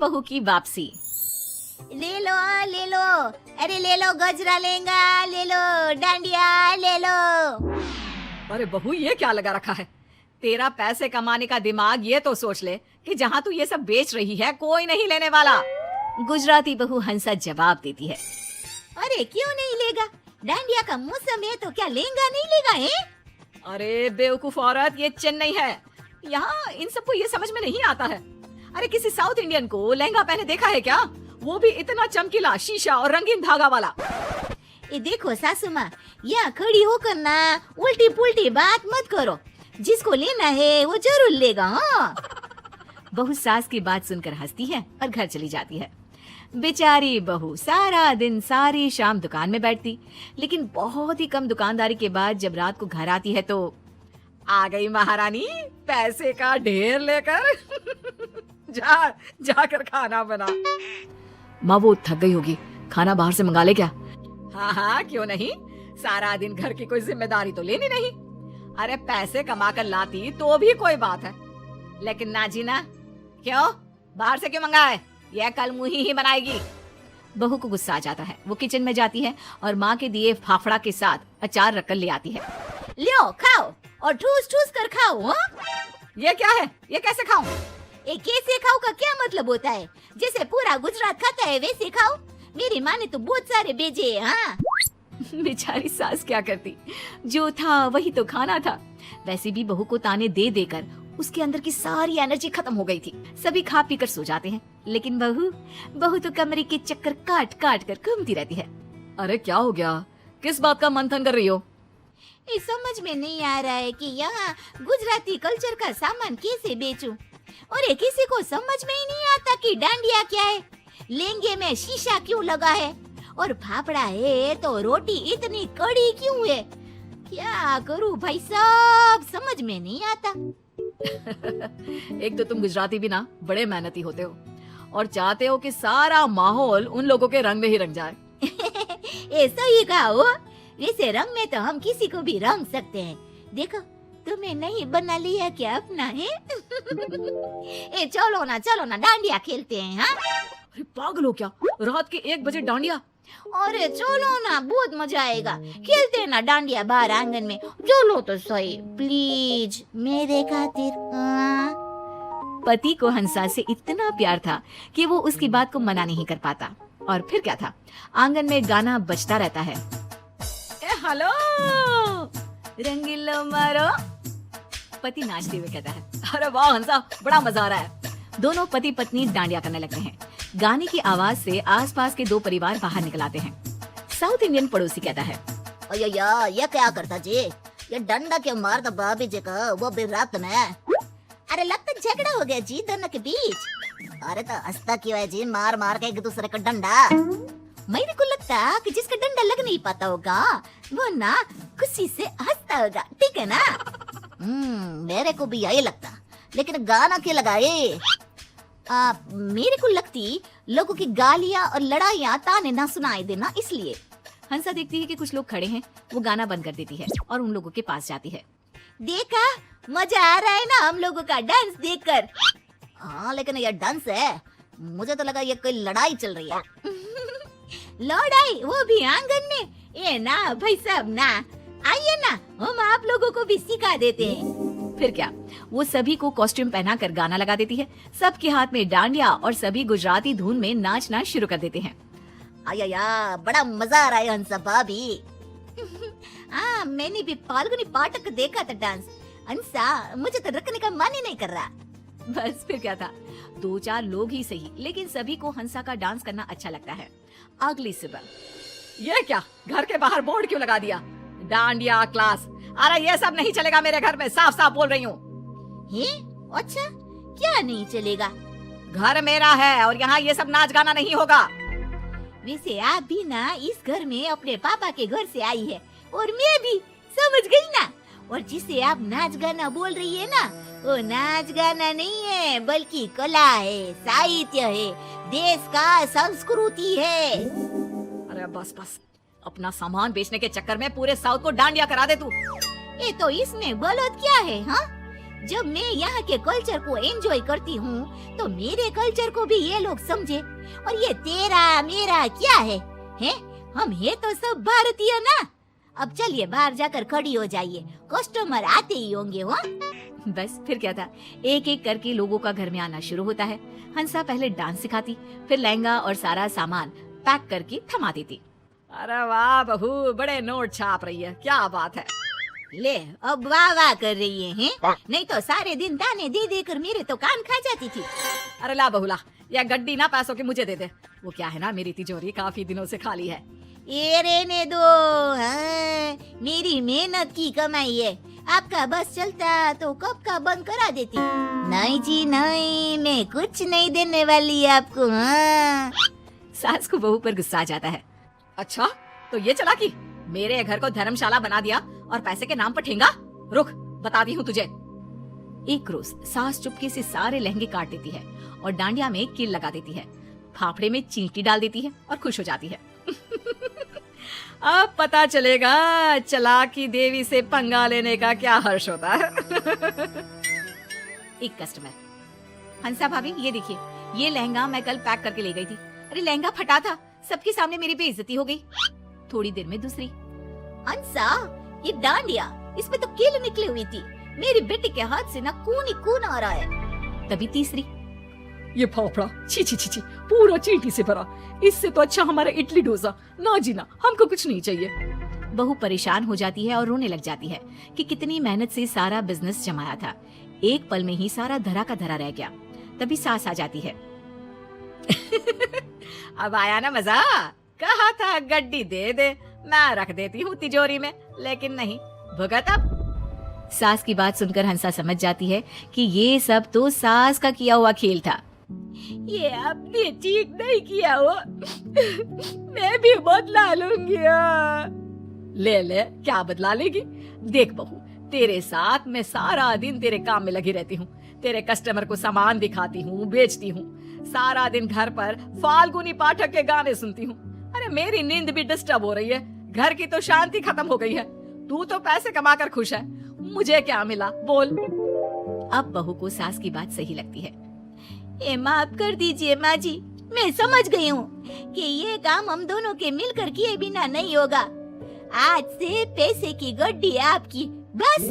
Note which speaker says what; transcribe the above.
Speaker 1: बहू की वापसी।
Speaker 2: ले लो, अरे ले लो गजरा लेंगा, ले लो डांडिया ले लो।
Speaker 1: अरे बहू ये क्या लगा रखा है? तेरा पैसे कमाने का दिमाग ये तो सोच ले कि जहाँ तू ये सब बेच रही है कोई नहीं लेने वाला। गुजराती बहू हंसा जवाब देती है।
Speaker 2: अरे क्यों नहीं लेगा? डांडिया का मौसम है तो क्या लेंगा नहीं लेगा है?
Speaker 1: अरे बेवकूफ औरत, ये चेन्नई है, यहाँ इन सबको ये समझ में नहीं आता है। अरे किसी साउथ इंडियन को लहंगा पहने देखा है क्या? वो भी इतना चमकीला, शीशा और रंगीन धागा वाला।
Speaker 2: ये देखो सासू माँ, यहाँ खड़ी होकर ना उल्टी पुल्टी बात मत करो। जिसको लेना है वो जरूर लेगा। हाँ।
Speaker 1: बहू सास की बात सुनकर हंसती है और घर चली जाती है। बेचारी बहू सारा दिन सारी शाम दुकान में बैठती, लेकिन बहुत ही कम दुकानदारी के बाद जब रात को घर आती है तो आ गई महारानी पैसे का ढेर लेकर। जाकर खाना बना। माँ वो थक गई होगी, खाना बाहर से मंगा ले क्या? हाँ क्यों नहीं, सारा दिन घर की कोई जिम्मेदारी तो लेनी नहीं। अरे पैसे कमा कर लाती तो भी कोई बात है, लेकिन ना जी ना। क्यों बाहर से क्यों मंगाए? यह कल मुही ही बनाएगी। बहू को गुस्सा आ जाता है। वो किचन में जाती है और माँ के दिए फाफड़ा के साथ अचार रखकर ले आती है।
Speaker 2: लो खाओ और ठूस ठूस कर खाओ। हाँ?
Speaker 1: ये क्या है? ये कैसे खाऊं?
Speaker 2: ये कैसे खाओ का क्या मतलब होता है? जैसे पूरा गुजरात खाता है वैसे खाओ। मेरी माँ ने तो बहुत सारे भेजे। हाँ।
Speaker 1: बेचारी सास क्या करती, जो था वही तो खाना था। वैसे भी बहू को ताने दे देकर उसके अंदर की सारी एनर्जी खत्म हो गई थी। सभी खा पी कर सो जाते हैं, लेकिन बहू तो कमरे के चक्कर काट काट कर घूमती रहती है। अरे क्या हो गया? किस बात का मंथन कर रही हो?
Speaker 2: ये समझ में नहीं आ रहा है कि यहाँ गुजराती कल्चर का सामान कैसे बेचूं। और ये किसी को समझ में ही नहीं आता कि डांडिया क्या है, लहंगे में शीशा क्यों लगा है, और फाफड़ा है तो रोटी इतनी कड़ी क्यों है। क्या करूं भाई साहब, समझ में नहीं आता।
Speaker 1: एक तो तुम गुजराती भी ना बड़े मेहनती होते हो और चाहते हो कि सारा माहौल उन लोगों के रंग में ही रंग जाए।
Speaker 2: ऐसा ही कहा हो। वैसे रंग में तो हम किसी को भी रंग सकते हैं। देखो तुम्हें नहीं बना लिया क्या अपना है? ए चलो ना डांडिया खेलते हैं। हाँ?
Speaker 1: अरे पागल हो क्या? रात के 1 बजे डांडिया?
Speaker 2: अरे चलो ना, बहुत मजा आएगा। खेलते हैं ना डांडिया बाहर आंगन में। चलो तो सही प्लीज मेरे खातिर। हाँ?
Speaker 1: पति को हंसा से इतना प्यार था कि वो उसकी बात को मना नहीं कर पाता। और फिर क्या था, आंगन में गाना बजता रहता है। हेलो रंगीलो मारो, पति नाचते हुए कहता है। अरे वाह हंसा, बड़ा मजा आ रहा है। दोनों पति पत्नी डांडिया करने लगते हैं। गाने की आवाज से आसपास के 2 परिवार बाहर निकल आते हैं। साउथ इंडियन पड़ोसी कहता है,
Speaker 2: अयो या ये क्या करता जी? ये डंडा क्यों मारता भाभी जी का, वो भी रात में? अरे लगता झगड़ा हो गया जी दोनों के बीच। अरे तो हंसता क्यों है जी, मार मार के एक दूसरे का डंडा? मेरे को लगता कि जिसका डंडा लग नहीं पाता होगा वो ना खुशी से हंसता होगा, ठीक है ना? मेरे को भी यही लगता, लेकिन गाना क्यों लगाए? मेरे को लगती लोगों की गालियाँ और लड़ाइयाँ ताने ना सुनाई देना इसलिए।
Speaker 1: हंसा देखती है कि कुछ लोग खड़े हैं, वो गाना बंद कर देती है और उन लोगों के पास जाती है।
Speaker 2: देखा मजा आ रहा है ना हम लोगों का डांस देखकर? हाँ लेकिन ये डांस है, मुझे तो लगा ये कोई लड़ाई चल रही है। लड़ाई वो भी आंगन में? ये ना भाई साहब ना, आइए ना हम आप लोगों को भी सिखा देते हैं।
Speaker 1: फिर क्या, वो सभी को कॉस्ट्यूम पहनाकर गाना लगा देती है। सबके हाथ में डांडिया और सभी गुजराती धुन में नाचना शुरू कर देते हैं।
Speaker 2: आया बड़ा मजा आ रहा है हंसा भाभी। हाँ मैंने भी फाल्गुनी पाठक को देखा था डांस। हंसा मुझे तो रखने का मन ही नहीं कर रहा।
Speaker 1: बस फिर क्या था, 2-4 लोग ही सही, लेकिन सभी को हंसा का डांस करना अच्छा लगता है। अगली सुबह, ये क्या, घर के बाहर बोर्ड क्यों लगा दिया? डांडिया क्लास। अरे ये सब नहीं चलेगा मेरे घर में, साफ साफ बोल रही हूँ।
Speaker 2: अच्छा क्या नहीं चलेगा?
Speaker 1: घर मेरा है और यहाँ ये सब नाच गाना नहीं होगा।
Speaker 2: वैसे आप भी ना इस घर में अपने पापा के घर से आई है और मैं भी, समझ गई ना? और जिसे आप नाच गाना बोल रही है ना, वो नाच गाना नहीं है बल्कि कला है, साहित्य है, देश का संस्कृति है।
Speaker 1: अरे बस बस, अपना सामान बेचने के चक्कर में पूरे साउथ को डांडिया करा दे तू।
Speaker 2: ये तो इसमें गलत क्या है? हाँ जब मैं यहाँ के कल्चर को एंजॉय करती हूँ तो मेरे कल्चर को भी ये लोग समझे। और ये तेरा मेरा क्या है? हैं? हम है तो सब भारतीय ना। अब चलिए बाहर जाकर खड़ी हो जाइए, कस्टमर आते ही होंगे। वो
Speaker 1: बस फिर क्या था, एक एक करके लोगों का घर में आना शुरू होता है। हंसा पहले डांस सिखाती, फिर लहंगा और सारा सामान पैक करके थमा देती। अरे वाह बहू, बड़े नोट छाप रही है, क्या बात है।
Speaker 2: ले अब वाह वाह कर रही है, हैं? नहीं तो सारे दिन ताने दे दे कर मेरे तो कान खा जाती थी।
Speaker 1: अरे ला बहुला, यह गड्डी ना पैसों की मुझे दे दे। वो क्या है ना, मेरी तिजोरी काफी दिनों से खाली है।
Speaker 2: ये रहने दो, हाँ, मेरी मेहनत की कमाई है। आपका बस चलता तो कब का बंद करा देती। नहीं जी नहीं, मैं कुछ नहीं देने वाली आपको। हाँ।
Speaker 1: सास को बहू पर गुस्सा आ जाता है। अच्छा तो ये चालाकी, मेरे घर को धर्मशाला बना दिया और पैसे के नाम पर ठेंगा। रुक, बताती हूँ तुझे। एक रोज सास चुपके से सारे लहंगे काट देती है और डांडिया में कील लगा देती है, फाफड़े में चींटी डाल देती है और खुश हो जाती है। अब पता चलेगा चालाकी देवी से पंगा लेने का क्या हर्ष होता है। एक कस्टमर, हंसा भाभी ये देखिए, ये लहंगा मैं कल पैक करके ले गई थी। अरे लहंगा फटा था, सबके सामने मेरी बेइज्जती हो गई। थोड़ी देर में दूसरी,
Speaker 2: अंसा ये डांडिया, इसमें तो कील निकली हुई थी। मेरी बेटी के हाथ से ना खून ही खून आ रहा है।
Speaker 1: तभी तीसरी, ये फाफड़ा छी छी छी छी, पूरा चींटी से भरा, इससे तो अच्छा हमारा इडली डोसा। ना जी ना, हमको कुछ नहीं चाहिए। बहू परेशान हो जाती है और रोने लग जाती है कि कितनी मेहनत से सारा बिजनेस जमाया था, एक पल में ही सारा धरा का धरा रह गया। तभी सास आ जाती है। अब आया ना मजा, कहा था गड्डी दे दे, मैं रख देती हूँ तिजोरी में, लेकिन नहीं, भुगत अब। सास की बात सुनकर हंसा समझ जाती है कि ये सब तो सास का किया हुआ खेल था।
Speaker 2: ये आपने ठीक नहीं किया हो, मैं भी बदला लूंगी।
Speaker 1: ले ले, क्या बदला लेगी? देख बहू, तेरे साथ मैं सारा दिन तेरे काम में लगी रहती हूँ, तेरे कस्टमर को सामान दिखाती हूँ, बेचती हूँ, सारा दिन घर पर फाल्गुनी पाठक के गाने सुनती हूँ। अरे मेरी नींद भी डिस्टर्ब हो रही है, घर की तो शांति खत्म हो गई है। तू तो पैसे कमाकर खुश है, मुझे क्या मिला बोल। अब बहू को सास की बात सही लगती है।
Speaker 2: माफ कर दीजिए माँ जी, मैं समझ गई हूँ कि ये काम हम दोनों के मिलकर किए बिना नहीं होगा। आज से पैसे की गड्डी आपकी, बस।